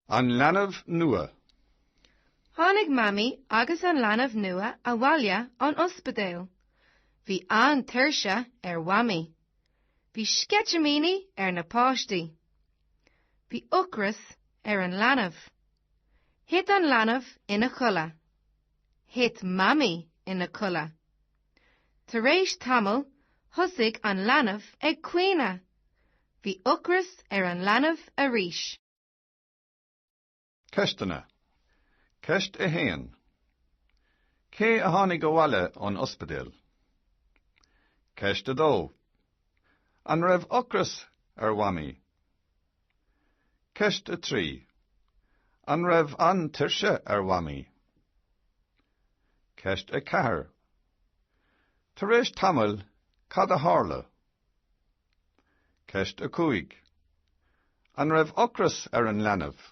An Leanbh Nua. Tháinig mami agus an Leanbh Nua a bhaile an ospidéal. Bhí an tuirse wami. Bhí sketchamini na páistí. Bhí ucras an Leanbh. Hit an Leanbh ina chulla. Hit mami ina chulla. Tar éis tamil, thosaigh an Leanbh ag cuine. Bhí ucras an Leanbh a ríis. Ceistena. Ceist a héan. Cé a tháinig go bhaile an ospidéal. Ceist a dó. An raibh ucras wami. Ceist a trí. An raibh an tuirse wami. Ceist a ceathair. Tar éis tamil, cad a tharla. Ceist a cúig. An raibh ucras an Leanbh.